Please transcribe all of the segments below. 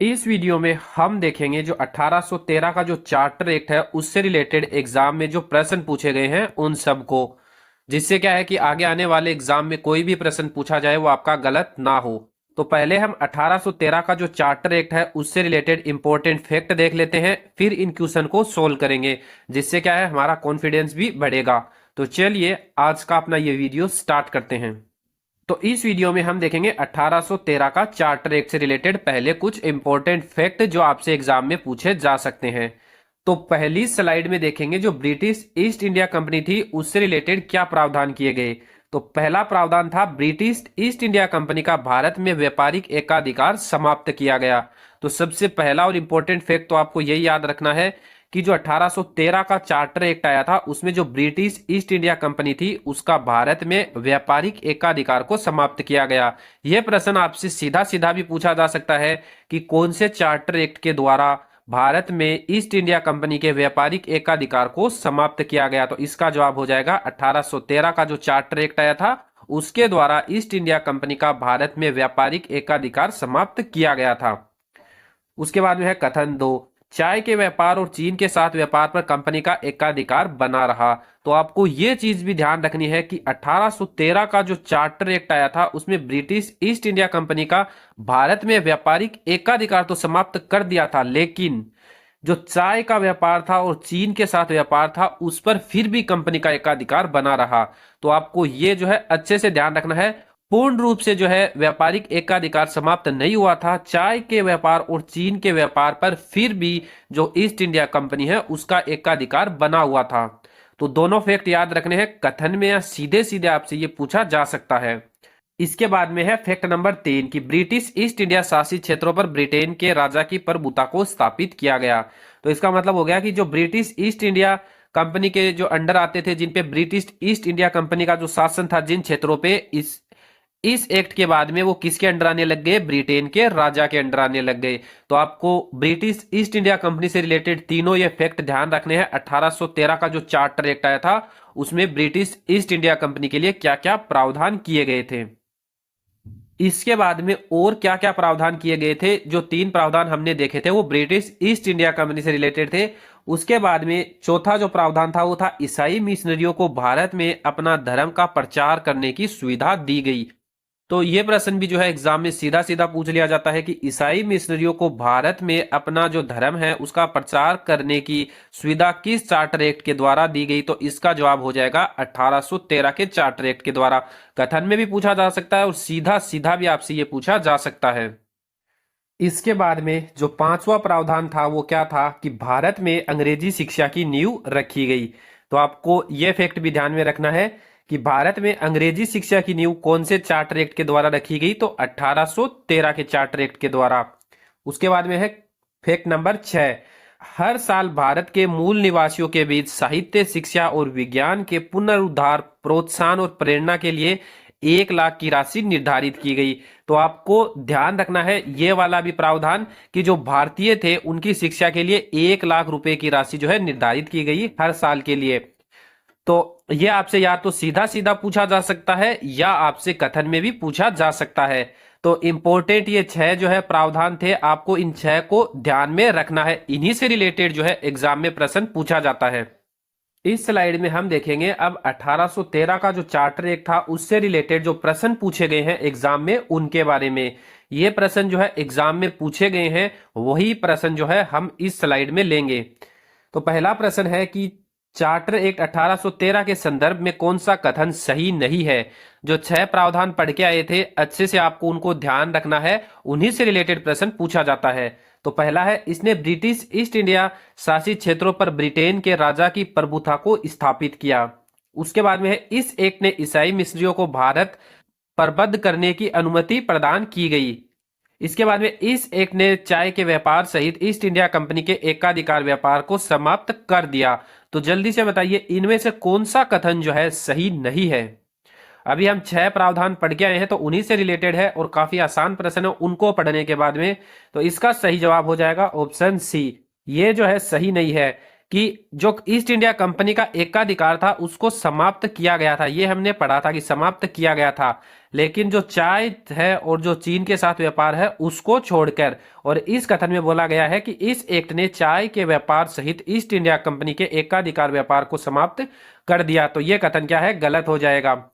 इस वीडियो में हम देखेंगे जो 1813 का जो चार्टर एक्ट है उससे रिलेटेड एग्जाम में जो प्रश्न पूछे गए हैं उन सब को, जिससे क्या है कि आगे आने वाले एग्जाम में कोई भी प्रश्न पूछा जाए वो आपका गलत ना हो। तो पहले हम 1813 का जो चार्टर एक्ट है उससे रिलेटेड इंपॉर्टेंट फैक्ट देख लेते हैं, फिर इन क्वेश्चन को सोल्व करेंगे, जिससे क्या है हमारा कॉन्फिडेंस भी बढ़ेगा। तो चलिए आज का अपना ये वीडियो स्टार्ट करते हैं। तो इस वीडियो में हम देखेंगे 1813 का चार्टर एक्ट से रिलेटेड पहले कुछ इंपॉर्टेंट फैक्ट जो आपसे एग्जाम में पूछे जा सकते हैं। तो पहली स्लाइड में देखेंगे जो ब्रिटिश ईस्ट इंडिया कंपनी थी उससे रिलेटेड क्या प्रावधान किए गए। तो पहला प्रावधान था ब्रिटिश ईस्ट इंडिया कंपनी का भारत में व्यापारिक एकाधिकार समाप्त किया गया। तो सबसे पहला और इंपॉर्टेंट फैक्ट तो आपको यही याद रखना है कि जो 1813 का चार्टर एक्ट आया था उसमें जो ब्रिटिश ईस्ट इंडिया कंपनी थी उसका भारत में व्यापारिक एकाधिकार को समाप्त किया गया। यह प्रश्न आपसे सीधा सीधा भी पूछा जा सकता है कि कौन से चार्टर एक्ट के द्वारा भारत में ईस्ट इंडिया कंपनी के व्यापारिक एकाधिकार को समाप्त किया गया। तो इसका जवाब हो जाएगा 1813 का जो चार्टर एक्ट आया था उसके द्वारा ईस्ट इंडिया कंपनी का भारत में व्यापारिक एकाधिकार समाप्त किया गया था। उसके बाद में है कथन दो, चाय के व्यापार और चीन के साथ व्यापार पर कंपनी का एकाधिकार बना रहा। तो आपको यह चीज भी ध्यान रखनी है कि 1813 का जो चार्टर एक्ट आया था उसमें ब्रिटिश ईस्ट इंडिया कंपनी का भारत में व्यापारिक एकाधिकार तो समाप्त कर दिया था, लेकिन जो चाय का व्यापार था और चीन के साथ व्यापार था उस पर फिर भी कंपनी का एकाधिकार बना रहा। तो आपको ये जो है अच्छे से ध्यान रखना है, पूर्ण रूप से जो है व्यापारिक एकाधिकार समाप्त नहीं हुआ था। चाय के व्यापार और चीन के व्यापार पर फिर भी जो ईस्ट इंडिया कंपनी है उसका एकाधिकार बना हुआ था। तो दोनों फैक्ट याद रखने हैं, कथन में या सीधे सीधे आपसे ये पूछा जा सकता है। इसके बाद में है फैक्ट नंबर 3 कि ब्रिटिश ईस्ट इंडिया शासित क्षेत्रों पर ब्रिटेन के राजा की प्रभुता को स्थापित किया गया। तो इसका मतलब हो गया कि जो ब्रिटिश ईस्ट इंडिया कंपनी के जो अंडर आते थे, जिन पे ब्रिटिश ईस्ट इंडिया कंपनी का जो शासन था, जिन क्षेत्रों पे इस एक्ट के बाद में वो किसके अंडर आने लग गए, ब्रिटेन के राजा के अंडर आने लग गए। तो आपको ब्रिटिश ईस्ट इंडिया कंपनी से रिलेटेड तीनों ये फैक्ट ध्यान रखने हैं। 1813 का जो चार्टर एक्ट आया था उसमें ब्रिटिश ईस्ट इंडिया कंपनी के लिए क्या क्या प्रावधान किए गए थे। इसके बाद में और क्या क्या प्रावधान किए गए थे, जो 3 प्रावधान हमने देखे थे वो ब्रिटिश ईस्ट इंडिया कंपनी से रिलेटेड थे। उसके बाद में चौथा जो प्रावधान था वो था ईसाई मिशनरियों को भारत में अपना धर्म का प्रचार करने की सुविधा दी गई। तो ये प्रश्न भी जो है एग्जाम में सीधा सीधा पूछ लिया जाता है कि ईसाई मिशनरियों को भारत में अपना जो धर्म है उसका प्रचार करने की सुविधा किस चार्टर एक्ट के द्वारा दी गई। तो इसका जवाब हो जाएगा 1813 के चार्टर एक्ट के द्वारा। कथन में भी पूछा जा सकता है और सीधा सीधा भी आपसे ये पूछा जा सकता है। इसके बाद में जो 5वां प्रावधान था वो क्या था कि भारत में अंग्रेजी शिक्षा की नींव रखी गई। तो आपको यह फैक्ट भी ध्यान में रखना है कि भारत में अंग्रेजी शिक्षा की नींव कौन से चार्टर एक्ट के द्वारा रखी गई, तो 1813 के चार्टर एक्ट के द्वारा। उसके बाद में है फैक्ट नंबर 6, हर साल भारत के मूल निवासियों के बीच साहित्य, शिक्षा और विज्ञान के पुनरुद्धार, प्रोत्साहन और प्रेरणा के लिए 1 लाख की राशि निर्धारित की गई। तो आपको ध्यान रखना है ये वाला भी प्रावधान कि जो भारतीय थे उनकी शिक्षा के लिए 1 लाख रुपए की राशि जो है निर्धारित की गई हर साल के लिए। तो ये आपसे या तो सीधा सीधा पूछा जा सकता है या आपसे कथन में भी पूछा जा सकता है। तो इंपॉर्टेंट ये 6 जो है प्रावधान थे, आपको इन 6 को ध्यान में रखना है। इन्हीं से रिलेटेड जो है एग्जाम में प्रश्न पूछा जाता है। इस स्लाइड में हम देखेंगे अब 1813 का जो चार्टर एक्ट था उससे रिलेटेड जो प्रश्न पूछे गए हैं एग्जाम में उनके बारे में। ये प्रश्न जो है एग्जाम में पूछे गए हैं वही प्रश्न जो है हम इस स्लाइड में लेंगे। तो पहला प्रश्न है कि चार्टर एक्ट 1813 के संदर्भ में कौन सा कथन सही नहीं है। जो 6 प्रावधान पढ़ के आए थे अच्छे से आपको उनको ध्यान रखना है, उन्हीं से रिलेटेड प्रश्न पूछा जाता है। तो पहला है इसने ब्रिटिश ईस्ट इंडिया शासित क्षेत्रों पर ब्रिटेन के राजा की प्रभुता को स्थापित किया। उसके बाद में है इस एक्ट ने ईसाई मिशनरियों को भारत प्रबद्ध करने की अनुमति प्रदान की गई। इसके बाद में इस एक्ट ने चाय के व्यापार सहित ईस्ट इंडिया कंपनी के एकाधिकार व्यापार को समाप्त कर दिया। तो जल्दी से बताइए इनमें से कौन सा कथन जो है सही नहीं है। अभी हम 6 प्रावधान पढ़ के आए हैं तो उन्हीं से रिलेटेड है और काफी आसान प्रश्न है उनको पढ़ने के बाद में। तो इसका सही जवाब हो जाएगा ऑप्शन सी, ये जो है सही नहीं है कि जो ईस्ट इंडिया कंपनी का एकाधिकार था उसको समाप्त किया गया था, ये हमने पढ़ा था कि समाप्त किया गया था। लेकिन जो चाय है और जो चीन के साथ व्यापार है उसको छोड़कर, और इस कथन में बोला गया है कि इस एक्ट ने चाय के व्यापार सहित ईस्ट इंडिया कंपनी के एकाधिकार व्यापार को समाप्त कर दिया। तो ये कथन क्या है, गलत हो जाएगा।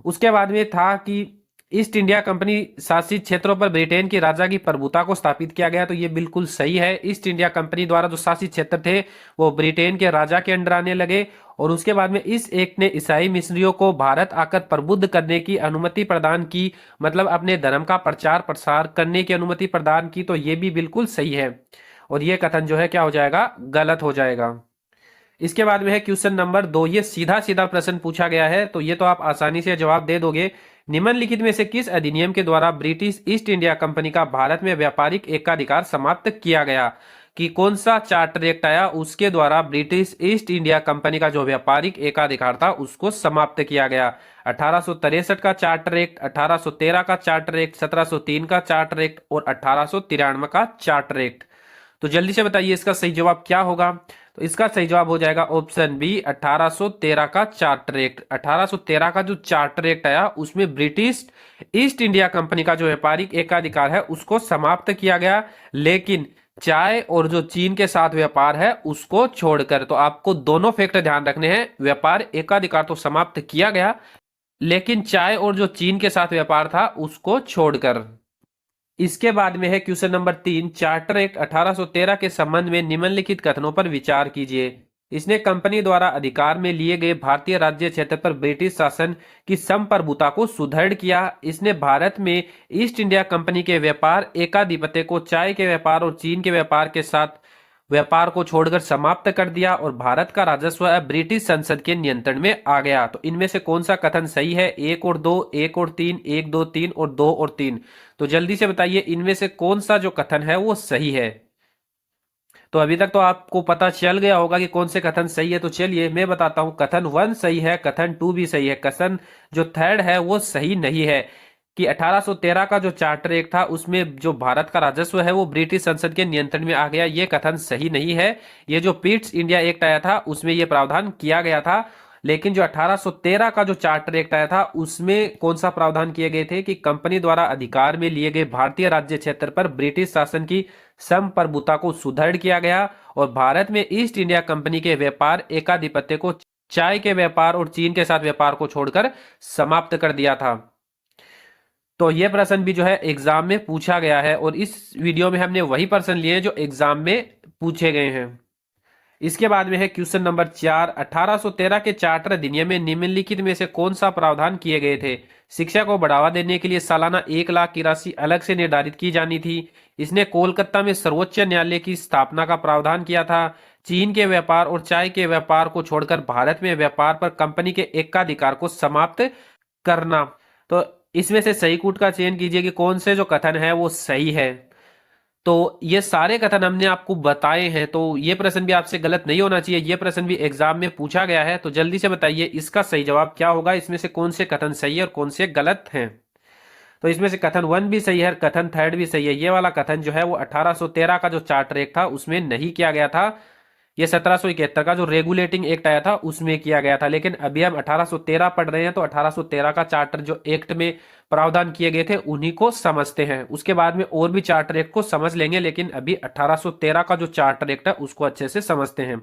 उसके बाद में था कि ईस्ट इंडिया कंपनी शासित क्षेत्रों पर ब्रिटेन की राजा की प्रभुता को स्थापित किया गया। तो ये बिल्कुल सही है। ईस्ट इंडिया कंपनी द्वारा जो शासित क्षेत्र थे वो ब्रिटेन के राजा के अंडर आने लगे। और उसके बाद में इस एक्ट ने ईसाई मिशनरियों को भारत आकर प्रबुद्ध करने की अनुमति प्रदान की, मतलब अपने धर्म का प्रचार प्रसार करने की अनुमति प्रदान की। तो ये भी बिल्कुल सही है, और ये कथन जो है क्या हो जाएगा, गलत हो जाएगा। इसके बाद में है क्वेश्चन नंबर 2। ये सीधा सीधा प्रश्न पूछा गया है, तो ये तो आप आसानी से जवाब दे दोगे। निम्नलिखित में से किस अधिनियम के द्वारा ब्रिटिश ईस्ट इंडिया कंपनी का भारत में व्यापारिक एकाधिकार समाप्त किया गया? कि कौन सा चार्टर एक्ट आया उसके द्वारा ब्रिटिश ईस्ट इंडिया कंपनी का जो व्यापारिक एकाधिकार था उसको समाप्त किया गया? 1863 का चार्टर एक्ट, 1813 का चार्टर एक्ट, 1703 का चार्टर एक्ट और 1893 का चार्टर एक्ट। तो जल्दी से बताइए इसका सही जवाब क्या होगा। तो इसका सही जवाब हो जाएगा ऑप्शन बी, 1813 का चार्टर एक्ट। 1813 का जो चार्टर एक्ट आया उसमें ब्रिटिश ईस्ट इंडिया कंपनी का जो व्यापारिक एकाधिकार है उसको समाप्त किया गया, लेकिन चाय और जो चीन के साथ व्यापार है उसको छोड़कर। तो आपको दोनों फैक्टर ध्यान रखने हैं, व्यापार एकाधिकार तो समाप्त किया गया, लेकिन चाय और जो चीन के साथ व्यापार था उसको छोड़कर। इसके बाद में है क्वेश्चन नंबर 3। चार्टर एक्ट 1813 के संबंध में निम्नलिखित कथनों पर विचार कीजिए। इसने कंपनी द्वारा अधिकार में लिए गए भारतीय राज्य क्षेत्र पर ब्रिटिश शासन की संप्रभुता को सुदृढ़ किया। इसने भारत में ईस्ट इंडिया कंपनी के व्यापार एकाधिपत्य को चाय के व्यापार और चीन के व्यापार के साथ व्यापार को छोड़कर समाप्त कर दिया, और भारत का राजस्व अब ब्रिटिश संसद के नियंत्रण में आ गया। तो इनमें से कौन सा कथन सही है? 1 और 2, 1 और 3, 1 2 3 और 2 और 3। तो जल्दी से बताइए इनमें से कौन सा जो कथन है वो सही है। तो अभी तक तो आपको पता चल गया होगा कि कौन से कथन सही है। तो चलिए मैं बताता हूं, कथन 1 सही है, कथन 2 भी सही है, कथन जो थर्ड है वो सही नहीं है। कि 1813 का जो चार्टर एक्ट था उसमें जो भारत का राजस्व है वो ब्रिटिश संसद के नियंत्रण में आ गया, ये कथन सही नहीं है। ये जो पिट्स इंडिया एक्ट आया था उसमें ये प्रावधान किया गया था, लेकिन जो 1813 का जो चार्टर एक्ट आया था उसमें कौन सा प्रावधान किए गए थे कि कंपनी द्वारा अधिकार में लिए गए भारतीय राज्य क्षेत्र पर ब्रिटिश शासन की संप्रभुता को सुदृढ़ किया गया, और भारत में ईस्ट इंडिया कंपनी के व्यापार एकाधिपत्य को चाय के व्यापार और चीन के साथ व्यापार को छोड़कर समाप्त कर दिया था। तो ये प्रश्न भी जो है एग्जाम में पूछा गया है, और इस वीडियो में हमने वही प्रश्न लिए जो एग्जाम में पूछे गए हैं। इसके बाद में है क्वेश्चन नंबर 4। 1813 के चार्टर अधिनियम में निम्नलिखित में से कौन सा प्रावधान किए गए थे? शिक्षा को बढ़ावा देने के लिए सालाना 1 लाख की राशि अलग से निर्धारित की जानी थी। इसने कोलकाता में सर्वोच्च न्यायालय की स्थापना का प्रावधान किया था। चीन के व्यापार और चाय के व्यापार को छोड़कर भारत में व्यापार पर कंपनी के एकाधिकार को समाप्त करना। तो इसमें से सही कूट का चयन कीजिए कि कौन से जो कथन है वो सही है। तो ये सारे कथन हमने आपको बताए हैं, तो ये प्रश्न भी आपसे गलत नहीं होना चाहिए, ये प्रश्न भी एग्जाम में पूछा गया है। तो जल्दी से बताइए इसका सही जवाब क्या होगा, इसमें से कौन से कथन सही है और कौन से गलत हैं। तो इसमें से कथन 1 भी सही है, कथन थर्ड भी सही है। ये वाला कथन जो है वो 1813 का जो चार्टर एक्ट था उसमें नहीं किया गया था, ये 1771 का जो रेगुलेटिंग एक्ट आया था उसमें किया गया था। लेकिन अभी हम 1813 पढ़ रहे हैं, तो 1813 का चार्टर जो एक्ट में प्रावधान किए गए थे उन्हीं को समझते हैं। उसके बाद में और भी चार्टर एक्ट को समझ लेंगे, लेकिन अभी 1813 का जो चार्टर एक्ट है उसको अच्छे से समझते हैं।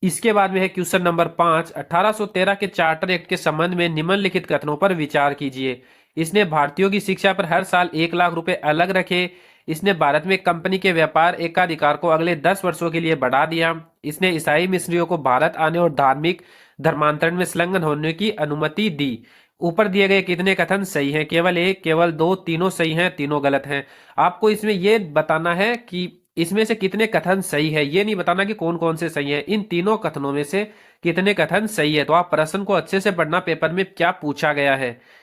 इसके बाद में है क्वेश्चन नंबर 5। 1813 के चार्टर एक्ट के संबंध में निम्नलिखित कथनों पर विचार कीजिए। इसने भारतीयों की शिक्षा पर हर साल 1 लाख रुपए अलग रखे। इसने भारत में कंपनी के व्यापार एकाधिकार को अगले 10 वर्षों के लिए बढ़ा दिया। इसने ईसाई मिशनरियों को भारत आने और धार्मिक धर्मांतरण में संलग्न होने की अनुमति दी। ऊपर दिए गए कितने कथन सही हैं? केवल 1, केवल 2, तीनों सही हैं, तीनों गलत हैं। आपको इसमें यह बताना है कि इसमें से कितने कथन सही है, ये नहीं बताना कि कौन कौन से सही है। इन तीनों कथनों में से कितने कथन सही है। तो आप प्रश्न को अच्छे से पढ़ना, पेपर में क्या पूछा गया है।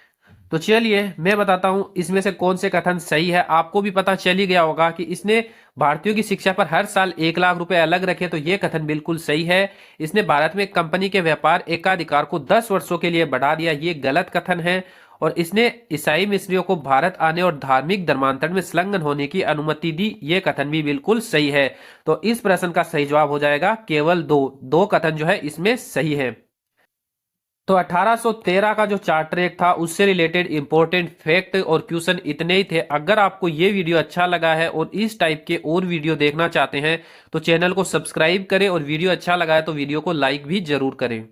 तो चलिए मैं बताता हूं इसमें से कौन से कथन सही है। आपको भी पता चल ही गया होगा कि इसने भारतीयों की शिक्षा पर हर साल 1 लाख रुपए अलग रखे, तो ये कथन बिल्कुल सही है। इसने भारत में कंपनी के व्यापार एकाधिकार को 10 वर्षों के लिए बढ़ा दिया, ये गलत कथन है। और इसने ईसाई मिस्रियों को भारत आने और धार्मिक धर्मांतरण में संलग्न होने की अनुमति दी। ये कथन भी बिल्कुल सही है। तो इस प्रश्न का सही जवाब हो जाएगा केवल दो। दो कथन जो है इसमें सही है। तो 1813 का जो चार्टर एक्ट था उससे रिलेटेड इंपॉर्टेंट फैक्ट और क्वेश्चन इतने ही थे। अगर आपको ये वीडियो अच्छा लगा है और इस टाइप के और वीडियो देखना चाहते हैं तो चैनल को सब्सक्राइब करें, और वीडियो अच्छा लगा है तो वीडियो को लाइक भी जरूर करें।